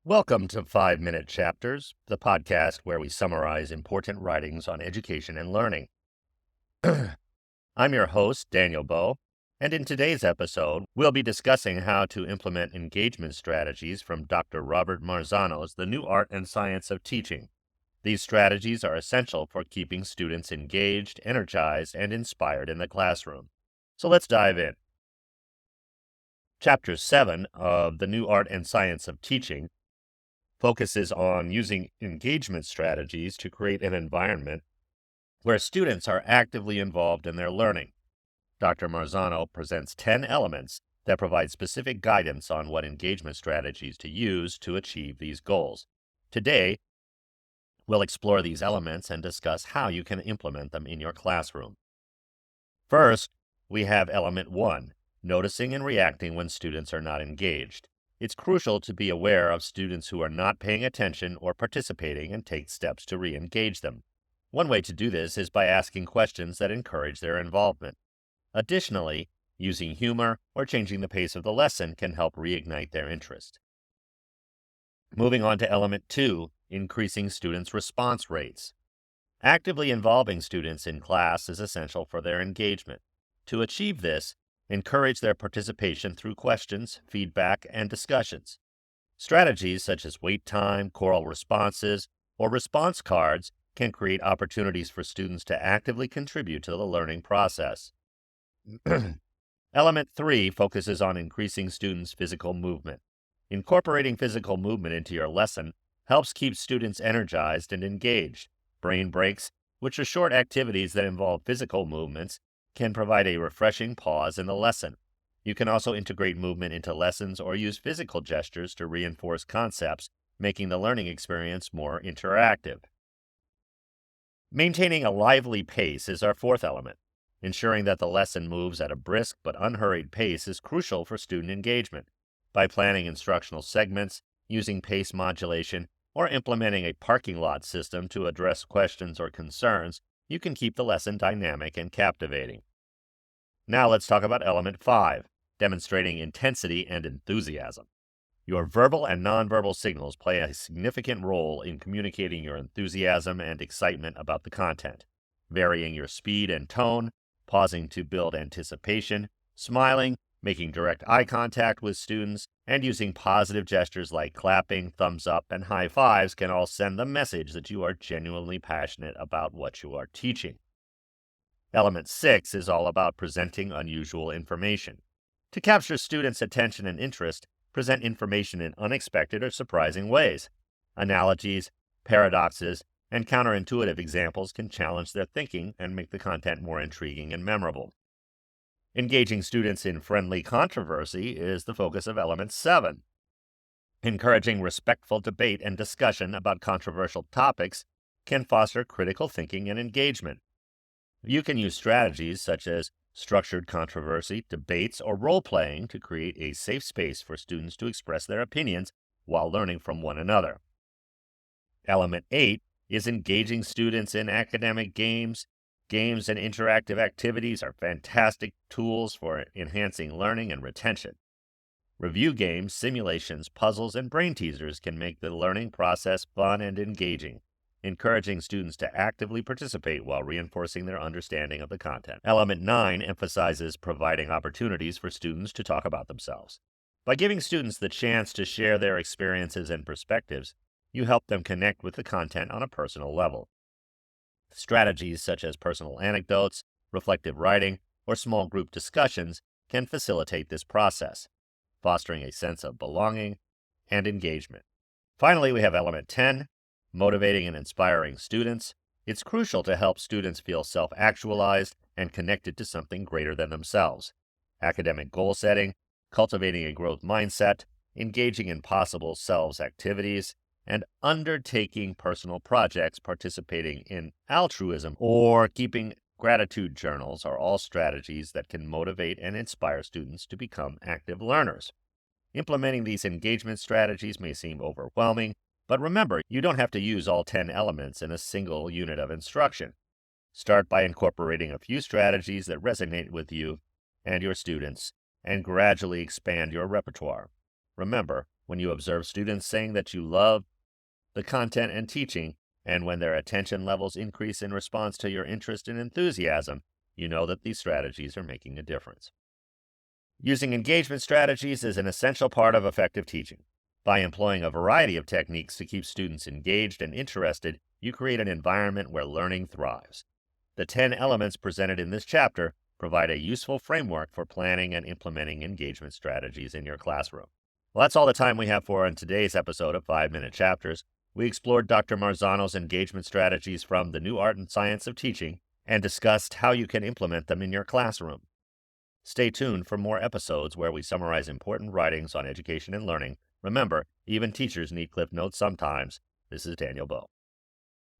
Welcome to 5 Minute Chapters, the podcast where we summarize important writings on education and learning. I'm your host, Daniel Bowe, and in today's episode, we'll be discussing how to implement engagement strategies from Dr. Robert Marzano's The New Art and Science of Teaching. These strategies are essential for keeping students engaged, energized, and inspired in the classroom. So let's dive in. Chapter 7 of The New Art and Science of Teaching focuses on using engagement strategies to create an environment where students are actively involved in their learning. Dr. Marzano presents 10 elements that provide specific guidance on what engagement strategies to use to achieve these goals. Today, we'll explore these elements and discuss how you can implement them in your classroom. First, we have element 1, noticing and reacting when students are not engaged. It's crucial to be aware of students who are not paying attention or participating and take steps to re-engage them. One way to do this is by asking questions that encourage their involvement. Additionally, using humor or changing the pace of the lesson can help reignite their interest. Moving on to element 2, increasing students' response rates. Actively involving students in class is essential for their engagement. To achieve this, encourage their participation through questions, feedback, and discussions. Strategies such as wait time, choral responses, or response cards can create opportunities for students to actively contribute to the learning process. Element 3 focuses on increasing students' physical movement. Incorporating physical movement into your lesson helps keep students energized and engaged. Brain breaks, which are short activities that involve physical movements, can provide a refreshing pause in the lesson. You can also integrate movement into lessons or use physical gestures to reinforce concepts, making the learning experience more interactive. Maintaining a lively pace is our fourth element. Ensuring that the lesson moves at a brisk but unhurried pace is crucial for student engagement. By planning instructional segments, using pace modulation, or implementing a parking lot system to address questions or concerns, you can keep the lesson dynamic and captivating. Now let's talk about element 5, demonstrating intensity and enthusiasm. Your verbal and nonverbal signals play a significant role in communicating your enthusiasm and excitement about the content. Varying your speed and tone, pausing to build anticipation, smiling, making direct eye contact with students, and using positive gestures like clapping, thumbs up, and high fives can all send the message that you are genuinely passionate about what you are teaching. Element 6 is all about presenting unusual information. To capture students' attention and interest, present information in unexpected or surprising ways. Analogies, paradoxes, and counterintuitive examples can challenge their thinking and make the content more intriguing and memorable. Engaging students in friendly controversy is the focus of element 7. Encouraging respectful debate and discussion about controversial topics can foster critical thinking and engagement. You can use strategies such as structured controversy, debates, or role-playing to create a safe space for students to express their opinions while learning from one another. Element 8 is engaging students in academic games. Games and interactive activities are fantastic tools for enhancing learning and retention. Review games, simulations, puzzles, and brain teasers can make the learning process fun and engaging, encouraging students to actively participate while reinforcing their understanding of the content. Element 9 emphasizes providing opportunities for students to talk about themselves. By giving students the chance to share their experiences and perspectives, you help them connect with the content on a personal level. Strategies such as personal anecdotes, reflective writing, or small group discussions can facilitate this process, fostering a sense of belonging and engagement. Finally, we have element 10, motivating and inspiring students. It's crucial to help students feel self-actualized and connected to something greater than themselves. Academic goal setting, cultivating a growth mindset, engaging in possible selves activities, and undertaking personal projects, participating in altruism, or keeping gratitude journals are all strategies that can motivate and inspire students to become active learners. Implementing these engagement strategies may seem overwhelming, but remember, you don't have to use all 10 elements in a single unit of instruction. Start by incorporating a few strategies that resonate with you and your students, and gradually expand your repertoire. Remember, When you observe students saying that you love the content and teaching, and when their attention levels increase in response to your interest and enthusiasm, you know that these strategies are making a difference. Using engagement strategies is an essential part of effective teaching. By employing a variety of techniques to keep students engaged and interested, you create an environment where learning thrives. The 10 elements presented in this chapter provide a useful framework for planning and implementing engagement strategies in your classroom. Well, that's all the time we have for in today's episode of 5-Minute Chapters. We explored Dr. Marzano's engagement strategies from The New Art and Science of Teaching and discussed how you can implement them in your classroom. Stay tuned for more episodes where we summarize important writings on education and learning. Remember, even teachers need Cliff Notes sometimes. This is Daniel Bowe.